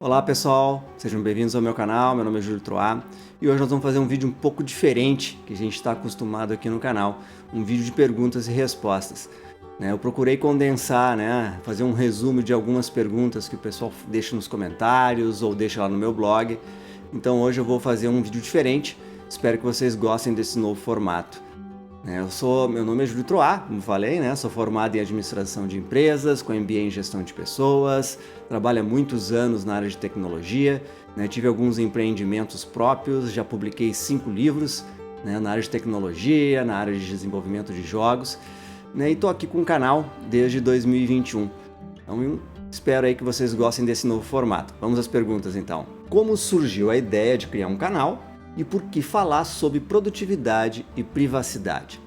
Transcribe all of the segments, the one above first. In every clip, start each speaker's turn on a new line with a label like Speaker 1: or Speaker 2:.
Speaker 1: Olá pessoal, sejam bem-vindos ao meu canal, meu nome é Júlio Troá e hoje nós vamos fazer um vídeo um pouco diferente que a gente está acostumado aqui no canal, um vídeo de perguntas e respostas. Eu procurei condensar, fazer um resumo de algumas perguntas que o pessoal deixa nos comentários ou deixa lá no meu blog, então hoje eu vou fazer um vídeo diferente, espero que vocês gostem desse novo formato. Meu nome é Júlio Troá, como falei, sou formado em administração de empresas, com MBA em gestão de pessoas, trabalho há muitos anos na área de tecnologia, tive alguns empreendimentos próprios, já publiquei 5 livros na área de tecnologia, na área de desenvolvimento de jogos, e estou aqui com o canal desde 2021. Então espero aí que vocês gostem desse novo formato. Vamos às perguntas então. Como surgiu a ideia de criar um canal? E por que falar sobre produtividade e privacidade?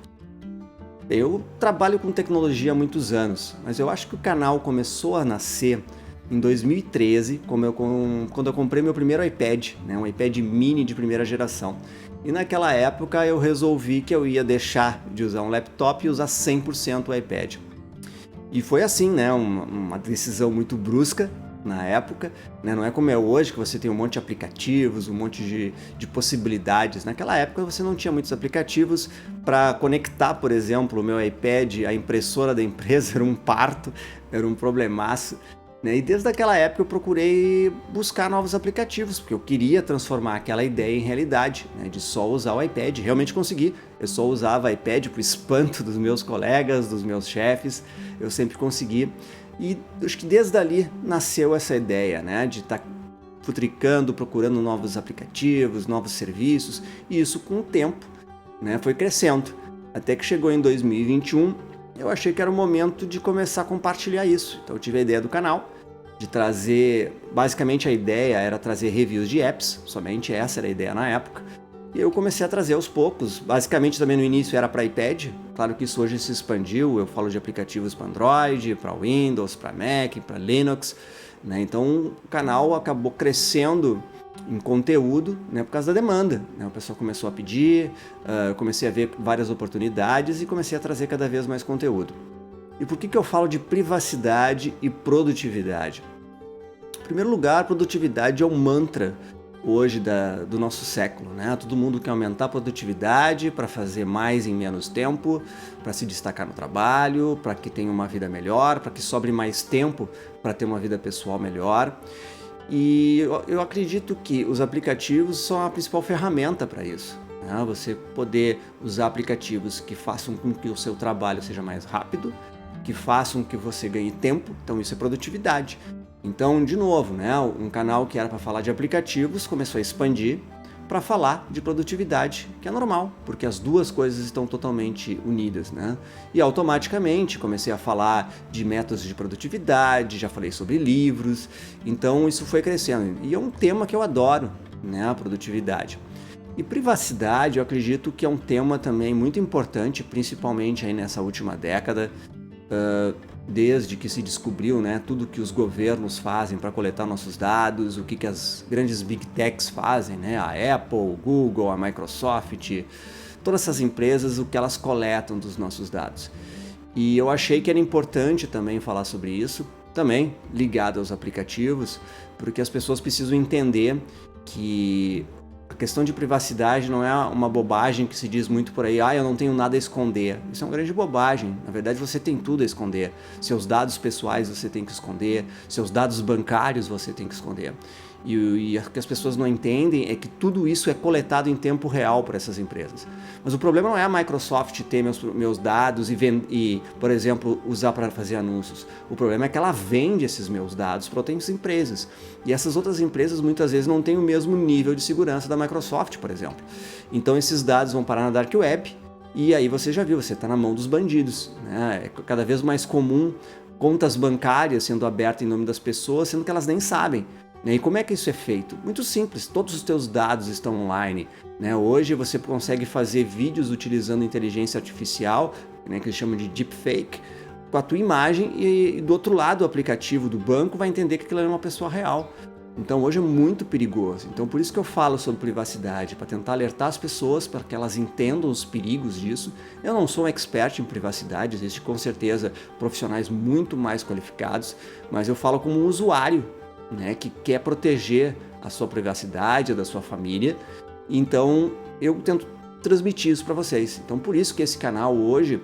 Speaker 1: Eu trabalho com tecnologia há muitos anos, mas eu acho que o canal começou a nascer em 2013, quando eu comprei meu primeiro iPad, um iPad mini de primeira geração. E naquela época eu resolvi que eu ia deixar de usar um laptop e usar 100% o iPad. E foi assim, uma decisão muito brusca na época, não é como é hoje que você tem um monte de aplicativos, um monte de possibilidades. Naquela época você não tinha muitos aplicativos para conectar, por exemplo, o meu iPad, a impressora da empresa era um parto, era um problemaço. E desde aquela época eu procurei buscar novos aplicativos, porque eu queria transformar aquela ideia em realidade, de só usar o iPad. Realmente consegui, eu só usava iPad para o espanto dos meus colegas, dos meus chefes, eu sempre consegui. E acho que desde ali nasceu essa ideia, de estar futricando, procurando novos aplicativos, novos serviços, e isso com o tempo foi crescendo. Até que chegou em 2021, eu achei que era o momento de começar a compartilhar isso. Então eu tive a ideia do canal, de trazer, basicamente a ideia era trazer reviews de apps, somente essa era a ideia na época. E eu comecei a trazer aos poucos, basicamente também no início era para iPad, claro que isso hoje se expandiu, eu falo de aplicativos para Android, para Windows, para Mac, para Linux, então o canal acabou crescendo em conteúdo por causa da demanda, o pessoal começou a pedir, eu comecei a ver várias oportunidades e comecei a trazer cada vez mais conteúdo. E por que eu falo de privacidade e produtividade? Em primeiro lugar, produtividade é um mantra hoje do nosso século, Todo mundo quer aumentar a produtividade para fazer mais em menos tempo, para se destacar no trabalho, para que tenha uma vida melhor, para que sobre mais tempo para ter uma vida pessoal melhor. E eu acredito que os aplicativos são a principal ferramenta para isso. Você poder usar aplicativos que façam com que o seu trabalho seja mais rápido, que façam que você ganhe tempo, então isso é produtividade. Então, de novo, um canal que era para falar de aplicativos começou a expandir para falar de produtividade, que é normal, porque as duas coisas estão totalmente unidas, E automaticamente comecei a falar de métodos de produtividade, já falei sobre livros, então isso foi crescendo. E é um tema que eu adoro, a produtividade. E privacidade, eu acredito que é um tema também muito importante, principalmente aí nessa última década, desde que se descobriu tudo que os governos fazem para coletar nossos dados, o que as grandes Big Techs fazem, a Apple, o Google, a Microsoft, todas essas empresas, o que elas coletam dos nossos dados. E eu achei que era importante também falar sobre isso, também ligado aos aplicativos, porque as pessoas precisam entender que a questão de privacidade não é uma bobagem que se diz muito por aí, eu não tenho nada a esconder. Isso é uma grande bobagem. Na verdade, você tem tudo a esconder. Seus dados pessoais você tem que esconder, seus dados bancários você tem que esconder. E o que as pessoas não entendem é que tudo isso é coletado em tempo real para essas empresas. Mas o problema não é a Microsoft ter meus dados e, por exemplo, usar para fazer anúncios. O problema é que ela vende esses meus dados para outras empresas. E essas outras empresas muitas vezes não têm o mesmo nível de segurança da Microsoft, por exemplo. Então esses dados vão parar na Dark Web e aí você já viu, você está na mão dos bandidos. É cada vez mais comum contas bancárias sendo abertas em nome das pessoas, sendo que elas nem sabem. E como é que isso é feito? Muito simples, todos os teus dados estão online. Hoje você consegue fazer vídeos utilizando inteligência artificial, que eles chamam de deepfake, com a tua imagem e do outro lado o aplicativo do banco vai entender que aquilo é uma pessoa real. Então hoje é muito perigoso. Então por isso que eu falo sobre privacidade, para tentar alertar as pessoas para que elas entendam os perigos disso. Eu não sou um expert em privacidade, existe com certeza profissionais muito mais qualificados, mas eu falo como um usuário né, que quer proteger a sua privacidade, a da sua família. Então eu tento transmitir isso para vocês. Então por isso que esse canal hoje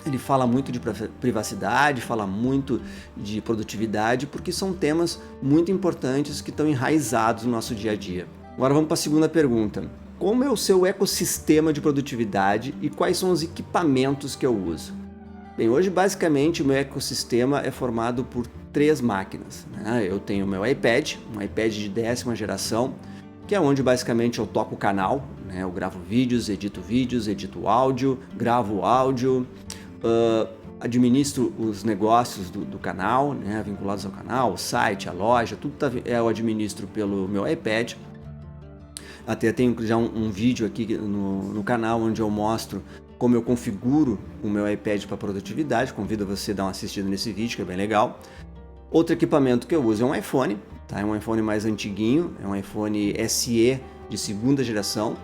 Speaker 1: ele fala muito de privacidade, fala muito de produtividade, porque são temas muito importantes que estão enraizados no nosso dia a dia. Agora vamos para a segunda pergunta. Como é o seu ecossistema de produtividade e quais são os equipamentos que eu uso? Bem, hoje basicamente o meu ecossistema é formado por 3 máquinas, né? Eu tenho o meu iPad, um iPad de 10ª geração, que é onde basicamente eu toco o canal, né? Eu gravo vídeos, edito áudio, gravo áudio, administro os negócios do canal, né? Vinculados ao canal, o site, a loja, tudo eu administro pelo meu iPad. Até tenho já um vídeo aqui no canal onde eu mostro como eu configuro o meu iPad para produtividade. Convido você a dar uma assistida nesse vídeo, que é bem legal. Outro equipamento que eu uso é um iPhone, tá? É um iPhone mais antiguinho, é um iPhone SE de 2ª geração,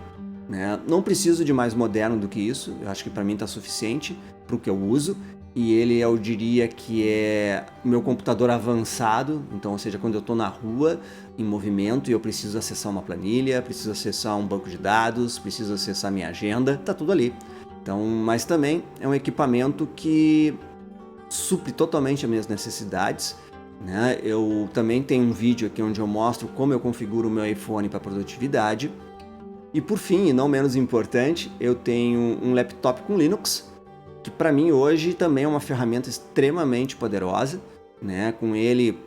Speaker 1: né? Não preciso de mais moderno do que isso, eu acho que para mim está suficiente para o que eu uso. E ele, eu diria que é o meu computador avançado, então, ou seja, quando eu estou na rua, em movimento, e eu preciso acessar uma planilha, preciso acessar um banco de dados, preciso acessar minha agenda, tá tudo ali. Então, mas também é um equipamento que supre totalmente as minhas necessidades, né? Eu também tenho um vídeo aqui onde eu mostro como eu configuro o meu iPhone para produtividade. E por fim, e não menos importante, eu tenho um laptop com Linux, que para mim hoje também é uma ferramenta extremamente poderosa, né? Com ele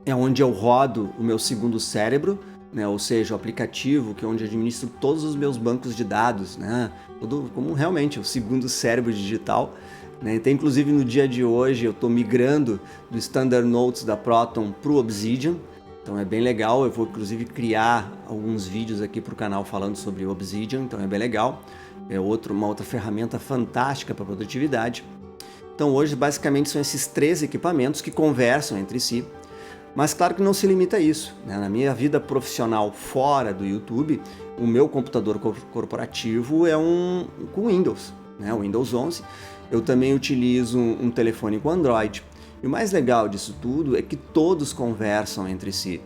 Speaker 1: é onde eu rodo o meu segundo cérebro, né? Ou seja, o aplicativo que é onde eu administro todos os meus bancos de dados, né? Tudo como realmente o segundo cérebro digital, né? Então, inclusive no dia de hoje eu estou migrando do Standard Notes da Proton para o Obsidian, então é bem legal. Eu vou inclusive criar alguns vídeos aqui para o canal falando sobre o Obsidian, então é bem legal. É uma outra ferramenta fantástica para produtividade. Então hoje basicamente são esses 3 equipamentos que conversam entre si, mas claro que não se limita a isso, né? Na minha vida profissional fora do YouTube, o meu computador corporativo é com Windows, né? O Windows 11. Eu também utilizo um telefone com Android. E o mais legal disso tudo é que todos conversam entre si.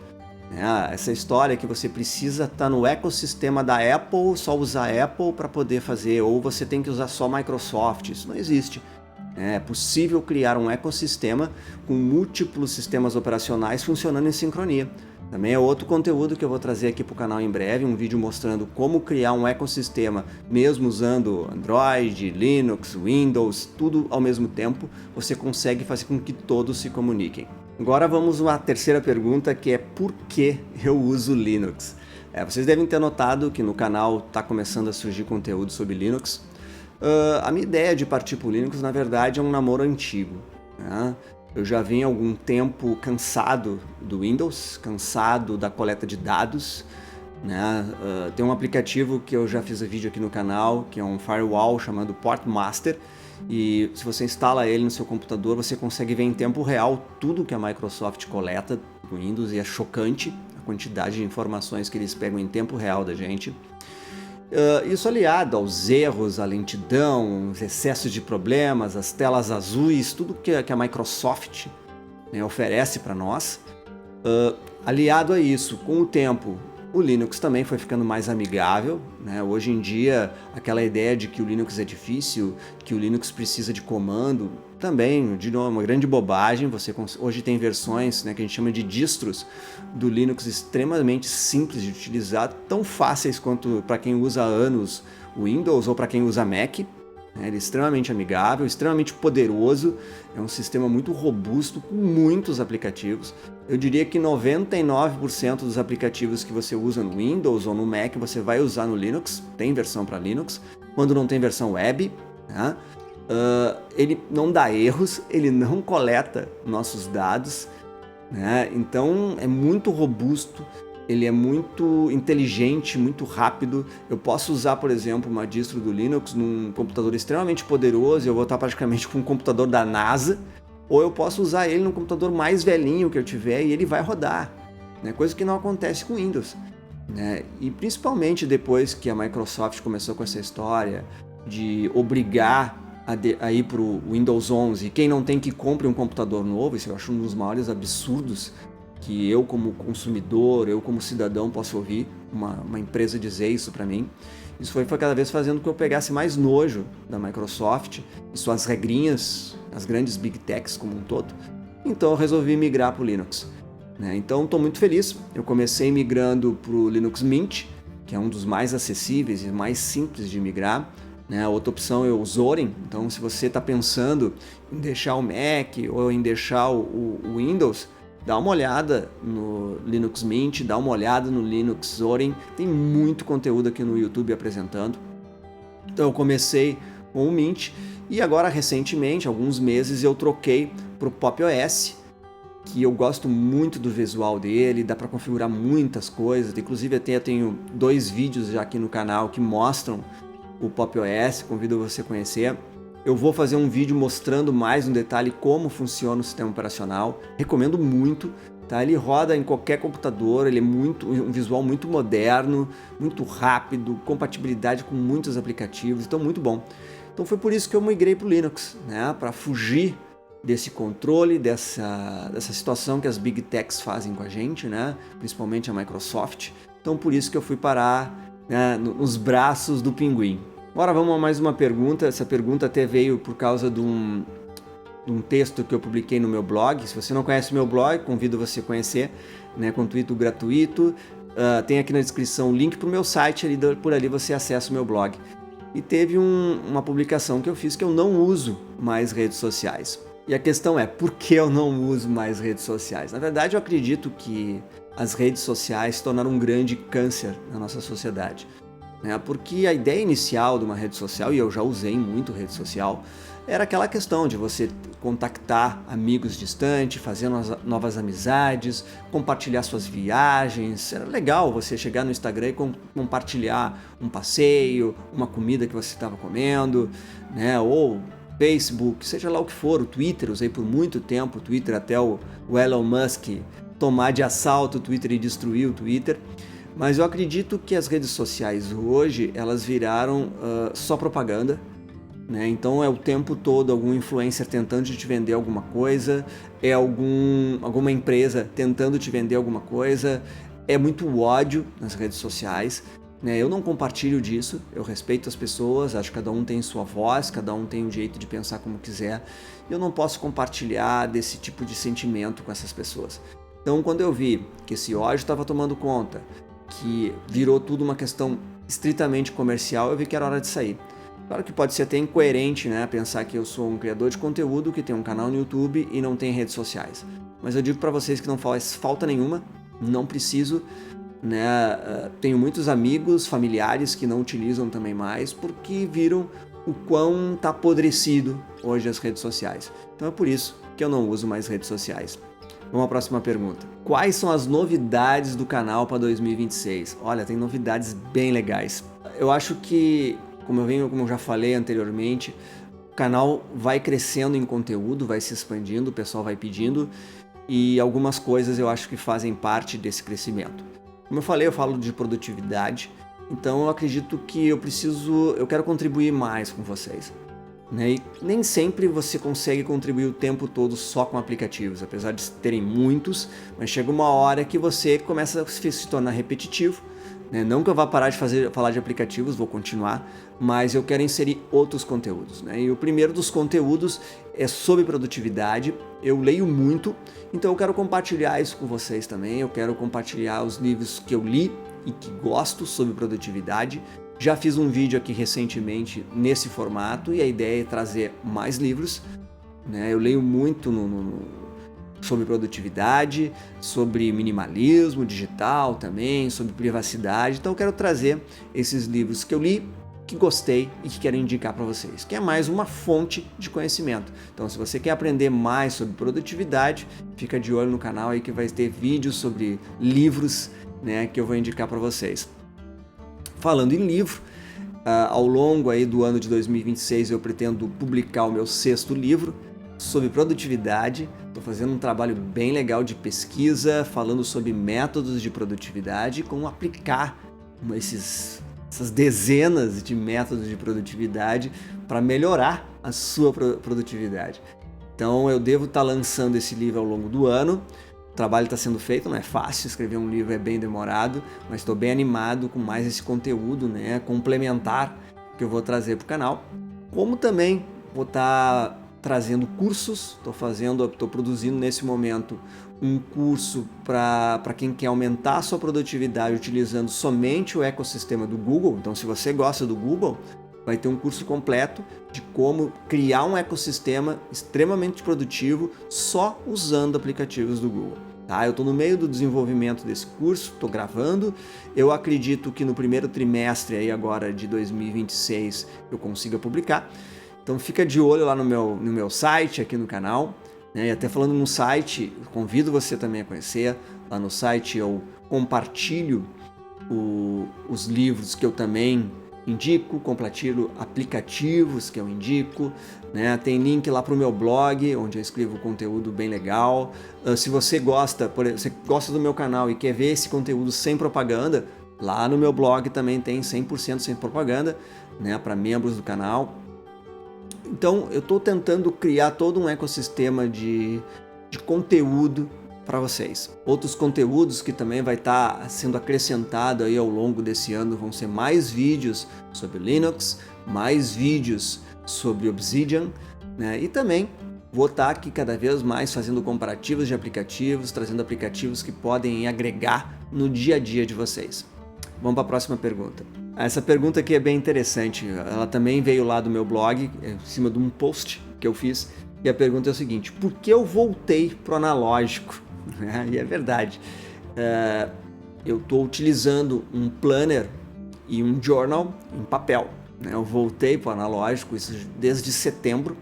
Speaker 1: Essa história que você precisa estar no ecossistema da Apple, só usar Apple para poder fazer, ou você tem que usar só Microsoft, isso não existe. É possível criar um ecossistema com múltiplos sistemas operacionais funcionando em sincronia. Também é outro conteúdo que eu vou trazer aqui para o canal em breve, um vídeo mostrando como criar um ecossistema, mesmo usando Android, Linux, Windows, tudo ao mesmo tempo, você consegue fazer com que todos se comuniquem. Agora vamos à terceira pergunta, que é por que eu uso Linux? Vocês devem ter notado que no canal está começando a surgir conteúdo sobre Linux. A minha ideia de partir para o Linux, na verdade, é um namoro antigo, né? Eu já venho há algum tempo cansado do Windows, cansado da coleta de dados, né? Tem um aplicativo que eu já fiz um vídeo aqui no canal, que é um firewall chamado Portmaster, e se você instala ele no seu computador, você consegue ver em tempo real tudo que a Microsoft coleta no Windows, e é chocante a quantidade de informações que eles pegam em tempo real da gente. Isso aliado aos erros, à lentidão, os excessos de problemas, as telas azuis, tudo que a Microsoft, né, oferece para nós. Aliado a isso, com o tempo, o Linux também foi ficando mais amigável, né? Hoje em dia, aquela ideia de que o Linux é difícil, que o Linux precisa de comando, também, de novo, uma grande bobagem. Hoje tem versões, né, que a gente chama de distros do Linux extremamente simples de utilizar, tão fáceis quanto para quem usa há anos o Windows ou para quem usa Mac. Ele é extremamente amigável, extremamente poderoso, é um sistema muito robusto, com muitos aplicativos. Eu diria que 99% dos aplicativos que você usa no Windows ou no Mac, você vai usar no Linux, tem versão para Linux. Quando não tem versão web, né? Ele não dá erros, ele não coleta nossos dados, né? Então é muito robusto. Ele é muito inteligente, muito rápido. Eu posso usar, por exemplo, uma distro do Linux num computador extremamente poderoso, eu vou estar praticamente com um computador da NASA, ou eu posso usar ele num computador mais velhinho que eu tiver e ele vai rodar, né? Coisa que não acontece com Windows, né? E principalmente depois que a Microsoft começou com essa história de obrigar a ir para o Windows 11, quem não tem que compre um computador novo. Isso eu acho um dos maiores absurdos que eu como consumidor, eu como cidadão posso ouvir uma empresa dizer isso para mim. Isso foi cada vez fazendo com que eu pegasse mais nojo da Microsoft e suas regrinhas, as grandes Big Techs como um todo. Então eu resolvi migrar para o Linux. Então estou muito feliz. Eu comecei migrando para o Linux Mint, que é um dos mais acessíveis e mais simples de migrar. A outra opção é o Zorin. Então se você está pensando em deixar o Mac ou em deixar o Windows, dá uma olhada no Linux Mint, dá uma olhada no Linux Zorin. Tem muito conteúdo aqui no YouTube apresentando. Então eu comecei com o Mint e agora recentemente, alguns meses, eu troquei para o Pop! OS, que eu gosto muito do visual dele, dá para configurar muitas coisas. Inclusive até tenho 2 vídeos já aqui no canal que mostram o Pop! OS, convido você a conhecer. Eu vou fazer um vídeo mostrando mais no detalhe como funciona o sistema operacional. Recomendo muito, tá? Ele roda em qualquer computador, ele é um visual muito moderno, muito rápido, compatibilidade com muitos aplicativos, então muito bom. Então foi por isso que eu migrei para o Linux, para fugir desse controle, dessa situação que as Big Techs fazem com a gente, principalmente a Microsoft. Então por isso que eu fui parar nos braços do pinguim. Agora vamos a mais uma pergunta. Essa pergunta até veio por causa de um texto que eu publiquei no meu blog. Se você não conhece o meu blog, convido você a conhecer, conteúdo gratuito. Tem aqui na descrição o link para o meu site, por ali você acessa o meu blog. E teve uma publicação que eu fiz que eu não uso mais redes sociais. E a questão é, por que eu não uso mais redes sociais? Na verdade, eu acredito que as redes sociais se tornaram um grande câncer na nossa sociedade. Porque a ideia inicial de uma rede social, e eu já usei muito rede social, era aquela questão de você contactar amigos distantes, fazer novas amizades, compartilhar suas viagens. Era legal você chegar no Instagram e compartilhar um passeio, uma comida que você estava comendo, ou Facebook, seja lá o que for. O Twitter, usei por muito tempo o Twitter até o Elon Musk tomar de assalto o Twitter e destruir o Twitter. Mas eu acredito que as redes sociais hoje, elas viraram só propaganda, Então é o tempo todo algum influencer tentando te vender alguma coisa, é alguma empresa tentando te vender alguma coisa, é muito ódio nas redes sociais, Eu não compartilho disso, eu respeito as pessoas, acho que cada um tem sua voz, cada um tem um jeito de pensar como quiser, e eu não posso compartilhar desse tipo de sentimento com essas pessoas. Então quando eu vi que esse ódio estava tomando conta, que virou tudo uma questão estritamente comercial, eu vi que era hora de sair. Claro que pode ser até incoerente, pensar que eu sou um criador de conteúdo que tem um canal no YouTube e não tem redes sociais. Mas eu digo para vocês que não faz falta nenhuma, não preciso, Tenho muitos amigos, familiares que não utilizam também mais porque viram o quão tá apodrecido hoje as redes sociais. Então é por isso que eu não uso mais redes sociais. Vamos à próxima pergunta. Quais são as novidades do canal para 2026? Olha, tem novidades bem legais. Eu acho que, como eu já falei anteriormente, o canal vai crescendo em conteúdo, vai se expandindo, o pessoal vai pedindo e algumas coisas eu acho que fazem parte desse crescimento. Como eu falei, eu falo de produtividade, então eu acredito que eu quero contribuir mais com vocês. E nem sempre você consegue contribuir o tempo todo só com aplicativos, apesar de terem muitos, mas chega uma hora que você começa a se tornar repetitivo. Não que eu vá parar de falar de aplicativos, vou continuar, mas eu quero inserir outros conteúdos. E o primeiro dos conteúdos é sobre produtividade. Eu leio muito, então eu quero compartilhar isso com vocês também. Eu quero compartilhar os livros que eu li e que gosto sobre produtividade. Já fiz um vídeo aqui recentemente nesse formato e a ideia é trazer mais livros. Eu leio muito sobre produtividade, sobre minimalismo digital também, sobre privacidade. Então eu quero trazer esses livros que eu li, que gostei e que quero indicar para vocês, que é mais uma fonte de conhecimento. Então se você quer aprender mais sobre produtividade, fica de olho no canal aí que vai ter vídeos sobre livros, que eu vou indicar para vocês. Falando em livro, ao longo aí do ano de 2026 eu pretendo publicar o meu 6º livro sobre produtividade. Estou fazendo um trabalho bem legal de pesquisa, falando sobre métodos de produtividade, como aplicar essas dezenas de métodos de produtividade para melhorar a sua produtividade. Então eu devo estar lançando esse livro ao longo do ano. trabalho está sendo feito, não é fácil, escrever um livro é bem demorado, mas estou bem animado com mais esse conteúdo, né, complementar que eu vou trazer para o canal, como também vou estar trazendo cursos, estou produzindo nesse momento um curso para quem quer aumentar a sua produtividade utilizando somente o ecossistema do Google. Então, se você gosta do Google, vai ter um curso completo de como criar um ecossistema extremamente produtivo só usando aplicativos do Google. Tá? Eu estou no meio do desenvolvimento desse curso, estou gravando. Eu acredito que no primeiro trimestre aí agora de 2026 eu consiga publicar. Então fica de olho lá no meu site, aqui no canal. Né? E até falando no site, convido você também a conhecer. Lá no site eu compartilho os livros que eu também indico, compartilho aplicativos que eu indico, né? Tem link lá para o meu blog, onde eu escrevo conteúdo bem legal. Se você gosta do meu canal e quer ver esse conteúdo sem propaganda, lá no meu blog também tem 100% sem propaganda, né? Para membros do canal. Então eu estou tentando criar todo um ecossistema de conteúdo para vocês. Outros conteúdos que também vai estar sendo acrescentado aí ao longo desse ano vão ser mais vídeos sobre Linux, mais vídeos sobre Obsidian, né? E também vou estar aqui cada vez mais fazendo comparativos de aplicativos, trazendo aplicativos que podem agregar no dia a dia de vocês. Vamos para a próxima pergunta. Essa pergunta aqui é bem interessante, ela também veio lá do meu blog, em cima de um post que eu fiz, e a pergunta é o seguinte: por que eu voltei para o analógico? E é verdade, eu estou utilizando um planner e um journal em papel, né? Eu voltei para o analógico isso desde setembro,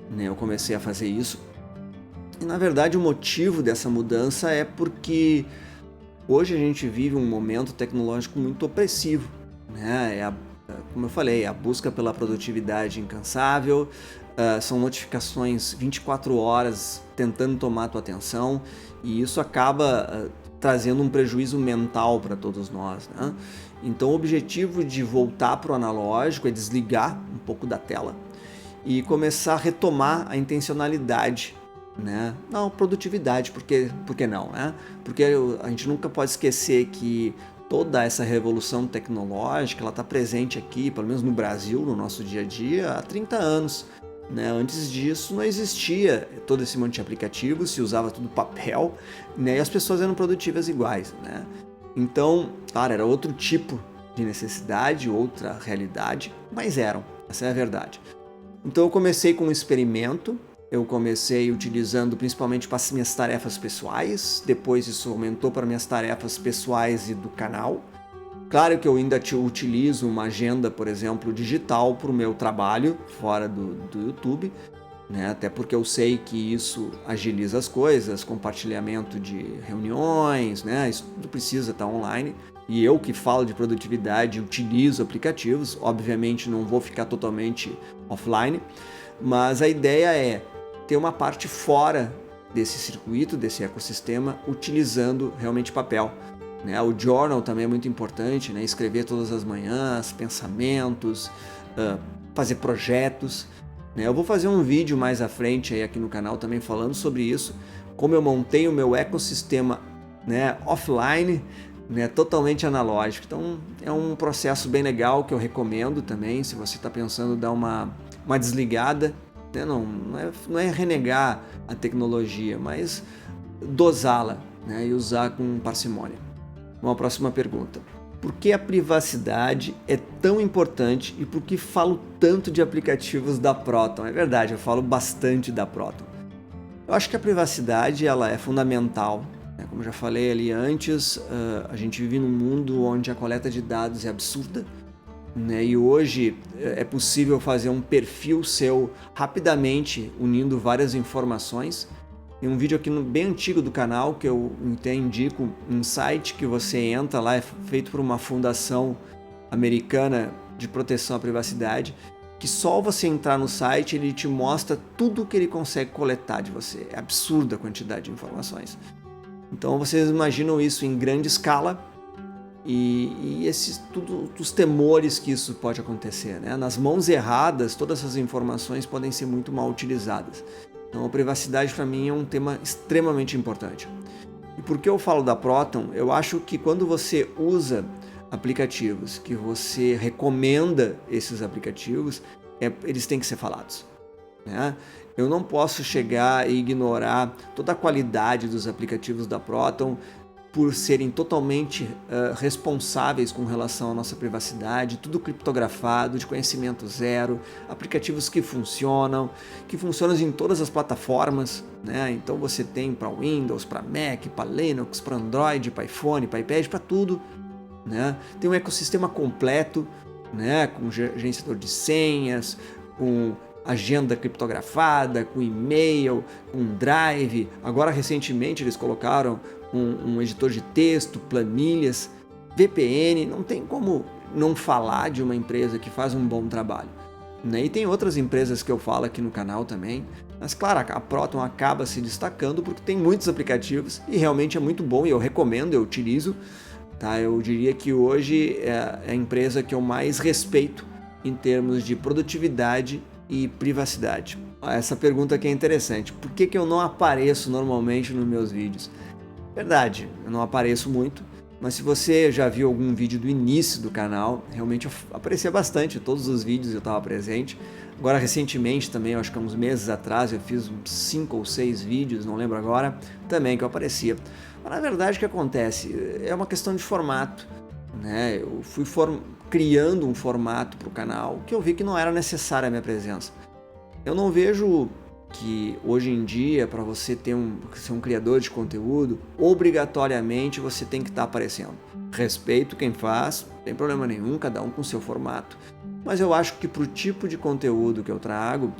Speaker 1: né? Eu comecei a fazer isso, e na verdade o motivo dessa mudança é porque hoje a gente vive um momento tecnológico muito opressivo, né? Como eu falei, a busca pela produtividade incansável, são notificações 24 horas tentando tomar a tua atenção, e isso acaba trazendo um prejuízo mental para todos nós, né? Então o objetivo de voltar para o analógico é desligar um pouco da tela e começar a retomar a intencionalidade, né? Não, produtividade, por que não, né? Porque a gente nunca pode esquecer que toda essa revolução tecnológica ela está presente aqui, pelo menos no Brasil, no nosso dia a dia, há 30 anos. Né? Antes disso não existia todo esse monte de aplicativos, se usava tudo papel, né? E as pessoas eram produtivas iguais, né? Então, claro, era outro tipo de necessidade, outra realidade, mas eram, essa é a verdade. Então eu comecei com um experimento, eu comecei utilizando principalmente para as minhas tarefas pessoais, depois isso aumentou para minhas tarefas pessoais e do canal. Claro que eu ainda utilizo uma agenda, por exemplo, digital para o meu trabalho fora do YouTube, né? Até porque eu sei que isso agiliza as coisas, compartilhamento de reuniões, né? Isso tudo precisa estar online. E eu que falo de produtividade utilizo aplicativos, obviamente não vou ficar totalmente offline, mas a ideia é ter uma parte fora desse circuito, desse ecossistema, utilizando realmente papel. O journal também é muito importante, né? Escrever todas as manhãs, pensamentos, fazer projetos. Né? Eu vou fazer um vídeo mais à frente aí aqui no canal também falando sobre isso, como eu montei o meu ecossistema, né, offline, né, totalmente analógico. Então é um processo bem legal que eu recomendo também, se você está pensando em dar uma desligada, né? Não é renegar a tecnologia, mas dosá-la, né, e usar com parcimônia. Uma próxima pergunta: por que a privacidade é tão importante e por que falo tanto de aplicativos da Proton? É verdade, eu falo bastante da Proton. Eu acho que a privacidade ela é fundamental, né? Como já falei ali antes, a gente vive num mundo onde a coleta de dados é absurda, né? E hoje é possível fazer um perfil seu rapidamente unindo várias informações. Tem um vídeo aqui bem antigo do canal que eu até indico, um site que você entra lá, é feito por uma fundação americana de proteção à privacidade, que só você entrar no site ele te mostra tudo que ele consegue coletar de você. É absurda a quantidade de informações. Então vocês imaginam isso em grande escala e tudo os temores que isso pode acontecer, né? Nas mãos erradas, todas essas informações podem ser muito mal utilizadas. Então a privacidade para mim é um tema extremamente importante. E por que eu falo da Proton? Eu acho que quando você usa aplicativos, que você recomenda esses aplicativos, eles têm que ser falados, né? Eu não posso chegar e ignorar toda a qualidade dos aplicativos da Proton por serem totalmente responsáveis com relação à nossa privacidade, tudo criptografado, de conhecimento zero, aplicativos que funcionam em todas as plataformas, né? Então você tem para Windows, para Mac, para Linux, para Android, para iPhone, para iPad, para tudo, né? Tem um ecossistema completo, né? Com gerenciador de senhas, com agenda criptografada, com e-mail, com drive. Agora recentemente eles colocaram um editor de texto, planilhas, VPN. Não tem como não falar de uma empresa que faz um bom trabalho, né? E tem outras empresas que eu falo aqui no canal também, mas claro, a Proton acaba se destacando porque tem muitos aplicativos e realmente é muito bom e eu recomendo, eu utilizo, tá? Eu diria que hoje é a empresa que eu mais respeito em termos de produtividade e privacidade. Essa pergunta aqui é interessante. Por que eu não apareço normalmente nos meus vídeos? Verdade, eu não apareço muito, mas se você já viu algum vídeo do início do canal, realmente eu aparecia bastante, todos os vídeos eu estava presente. Agora recentemente também, eu acho que há uns meses atrás, eu fiz uns 5 ou 6 vídeos, não lembro agora, também que eu aparecia. Mas na verdade o que acontece? É uma questão de formato, né? Eu fui criando um formato para o canal que eu vi que não era necessária a minha presença. Eu não vejo que hoje em dia, para você ser um criador de conteúdo, obrigatoriamente você tem que estar aparecendo. Respeito quem faz, não tem problema nenhum, cada um com seu formato. Mas eu acho que para o tipo de conteúdo que eu trago,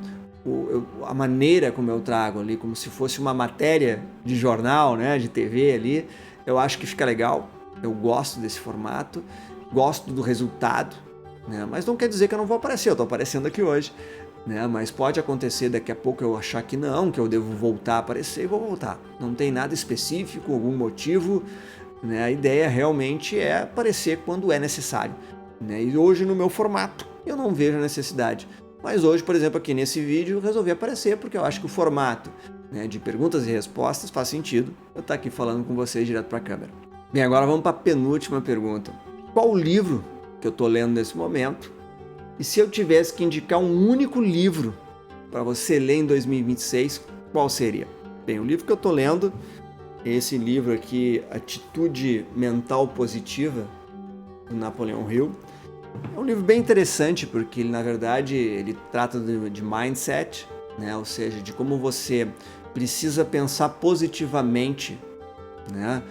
Speaker 1: a maneira como eu trago ali, como se fosse uma matéria de jornal, né, de TV ali, eu acho que fica legal. Eu gosto desse formato, gosto do resultado, né? Mas não quer dizer que eu não vou aparecer, eu estou aparecendo aqui hoje, né? Mas pode acontecer daqui a pouco eu achar que não, que eu devo voltar a aparecer e vou voltar. Não tem nada específico, algum motivo, né? A ideia realmente é aparecer quando é necessário, né? E hoje no meu formato eu não vejo a necessidade. Mas hoje, por exemplo, aqui nesse vídeo eu resolvi aparecer porque eu acho que o formato, né, de perguntas e respostas faz sentido eu estar aqui falando com vocês direto para a câmera. Bem, agora vamos para a penúltima pergunta. Qual o livro que eu estou lendo nesse momento? E se eu tivesse que indicar um único livro para você ler em 2026, qual seria? Bem, o livro que eu estou lendo é esse livro aqui, Atitude Mental Positiva, do Napoleão Hill. É um livro bem interessante porque ele, na verdade, ele trata de mindset, né? Ou seja, de como você precisa pensar positivamente, né,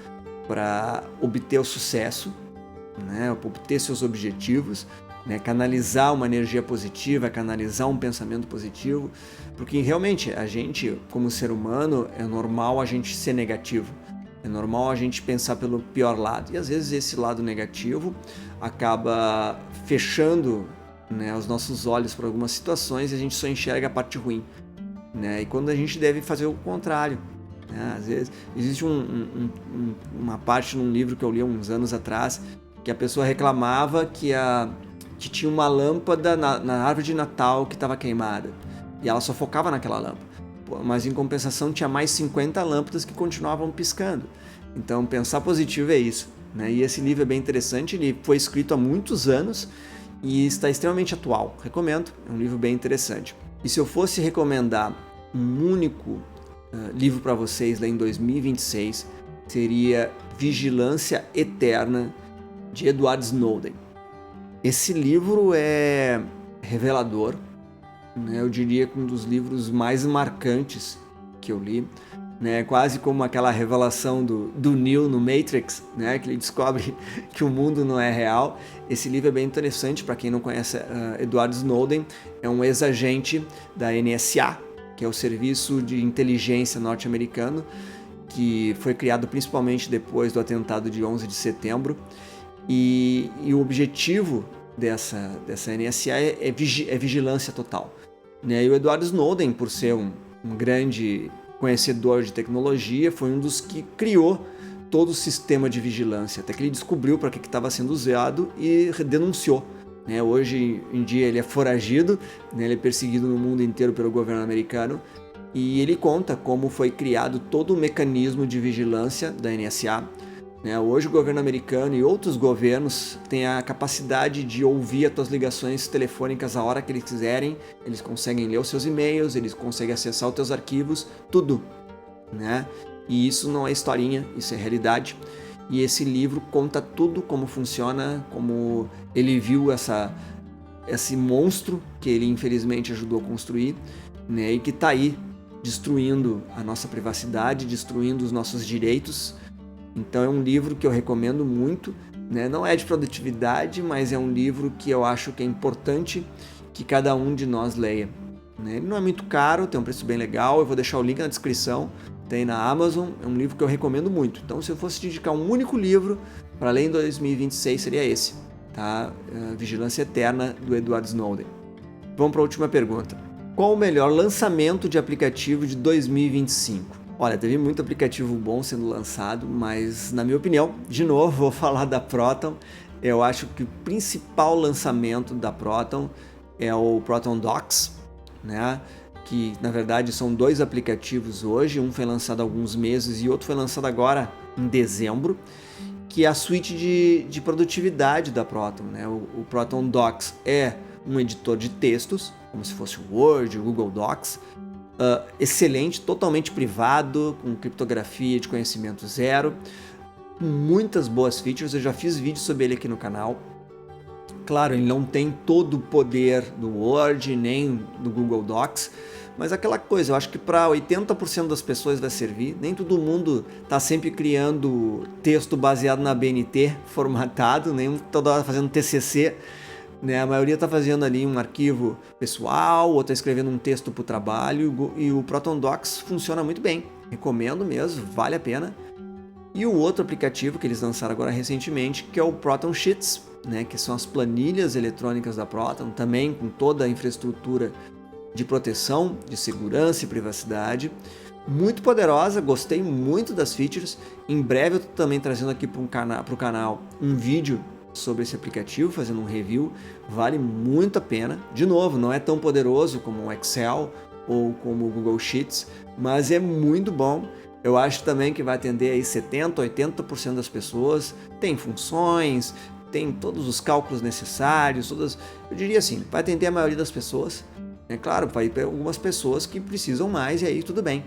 Speaker 1: para obter o sucesso, né, obter seus objetivos, né, canalizar uma energia positiva, canalizar um pensamento positivo, porque realmente a gente, como ser humano, é normal a gente ser negativo, é normal a gente pensar pelo pior lado, e às vezes esse lado negativo acaba fechando, né, os nossos olhos para algumas situações e a gente só enxerga a parte ruim, né, e quando a gente deve fazer o contrário. Às vezes existe uma parte num livro que eu li há uns anos atrás que a pessoa reclamava que tinha uma lâmpada na árvore de Natal que estava queimada e ela só focava naquela lâmpada, mas em compensação tinha mais 50 lâmpadas que continuavam piscando. Então pensar positivo é isso, né? E esse livro é bem interessante, ele foi escrito há muitos anos e está extremamente atual, recomendo, é um livro bem interessante. E se eu fosse recomendar um único livro para vocês lá em 2026, seria Vigilância Eterna, de Edward Snowden. Esse livro é revelador, né? Eu diria que um dos livros mais marcantes que eu li, né? Quase como aquela revelação do Neo no Matrix, né? Que ele descobre que o mundo não é real. Esse livro é bem interessante para quem não conhece. Edward Snowden é um ex-agente da NSA, que é o Serviço de Inteligência norte-americano, que foi criado principalmente depois do atentado de 11 de setembro. E o objetivo dessa NSA é vigilância total, né? E o Edward Snowden, por ser um grande conhecedor de tecnologia, foi um dos que criou todo o sistema de vigilância, até que ele descobriu para que estava sendo usado e denunciou. Hoje em dia ele é foragido, né? Ele é perseguido no mundo inteiro pelo governo americano e ele conta como foi criado todo o mecanismo de vigilância da NSA. Hoje o governo americano e outros governos têm a capacidade de ouvir as suas ligações telefônicas a hora que eles quiserem, eles conseguem ler os seus e-mails, eles conseguem acessar os teus arquivos, tudo. E isso não é historinha, isso é realidade. E esse livro conta tudo como funciona, como ele viu esse monstro que ele infelizmente ajudou a construir, e que está aí destruindo a nossa privacidade, destruindo os nossos direitos. Então é um livro que eu recomendo muito, Não é de produtividade, mas é um livro que eu acho que é importante que cada um de nós leia. Ele não é muito caro, tem um preço bem legal, eu vou deixar o link na descrição, tem na Amazon, é um livro que eu recomendo muito. Então se eu fosse dedicar um único livro para ler em 2026 seria esse, tá? Vigilância Eterna, do Edward Snowden. Vamos para a última pergunta. Qual o melhor lançamento de aplicativo de 2025? Olha, teve muito aplicativo bom sendo lançado, mas na minha opinião, de novo, vou falar da Proton. Eu acho que o principal lançamento da Proton é o Proton Docs, que na verdade são 2 aplicativos hoje, um foi lançado há alguns meses e outro foi lançado agora em dezembro, que é a suíte de produtividade da Proton. O Proton Docs é um editor de textos, como se fosse o Word, o Google Docs, excelente, totalmente privado, com criptografia de conhecimento zero, com muitas boas features. Eu já fiz vídeo sobre ele aqui no canal. Claro, ele não tem todo o poder do Word nem do Google Docs, mas aquela coisa, eu acho que para 80% das pessoas vai servir. Nem todo mundo está sempre criando texto baseado na BNT formatado, nem toda hora fazendo TCC. A maioria está fazendo ali um arquivo pessoal, ou está escrevendo um texto para o trabalho, e o Proton Docs funciona muito bem. Recomendo mesmo, vale a pena. E o outro aplicativo que eles lançaram agora recentemente, que é o Proton Sheets, que são as planilhas eletrônicas da Proton, também com toda a infraestrutura de proteção, de segurança e privacidade. Muito poderosa, gostei muito das features. Em breve eu estou também trazendo aqui para o canal um vídeo sobre esse aplicativo, fazendo um review, vale muito a pena. De novo, não é tão poderoso como o Excel ou como o Google Sheets, mas é muito bom. Eu acho também que vai atender aí 70%, 80% das pessoas, tem funções, tem todos os cálculos necessários, eu diria assim, vai atender a maioria das pessoas. É claro, vai ter algumas pessoas que precisam mais e aí tudo bem,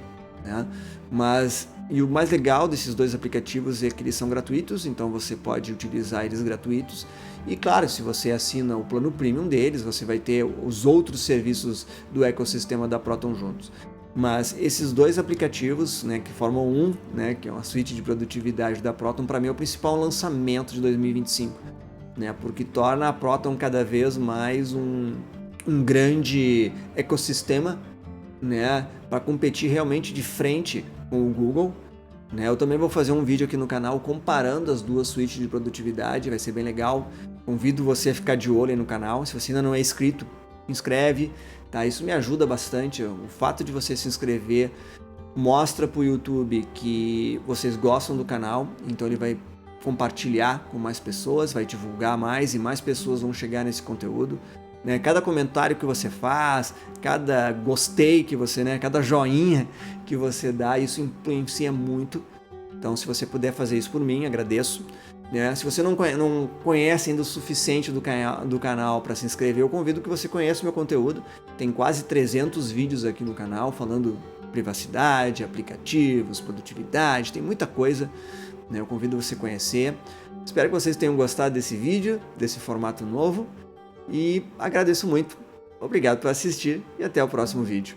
Speaker 1: E o mais legal desses 2 aplicativos é que eles são gratuitos, então você pode utilizar eles gratuitos. E claro, se você assina o plano premium deles, você vai ter os outros serviços do ecossistema da Proton juntos. Mas esses 2 aplicativos, que formam que é uma suíte de produtividade da Proton, para mim é o principal lançamento de 2025, porque torna a Proton cada vez mais um grande ecossistema, para competir realmente de frente com o Google. Eu também vou fazer um vídeo aqui no canal comparando as 2 suítes de produtividade, vai ser bem legal. Convido você a ficar de olho aí no canal. Se você ainda não é inscrito, inscreve, tá? Isso me ajuda bastante. O fato de você se inscrever mostra para o YouTube que vocês gostam do canal, então ele vai compartilhar com mais pessoas, vai divulgar mais e mais pessoas vão chegar nesse conteúdo. Cada comentário que você faz, cada gostei que você, cada joinha que você dá, isso influencia muito. Então, se você puder fazer isso por mim, agradeço. Se você não conhece ainda o suficiente do canal para se inscrever, eu convido que você conheça o meu conteúdo. Tem quase 300 vídeos aqui no canal falando privacidade, aplicativos, produtividade, tem muita coisa. Eu convido você a conhecer. Espero que vocês tenham gostado desse vídeo, desse formato novo. E agradeço muito. Obrigado por assistir e até o próximo vídeo.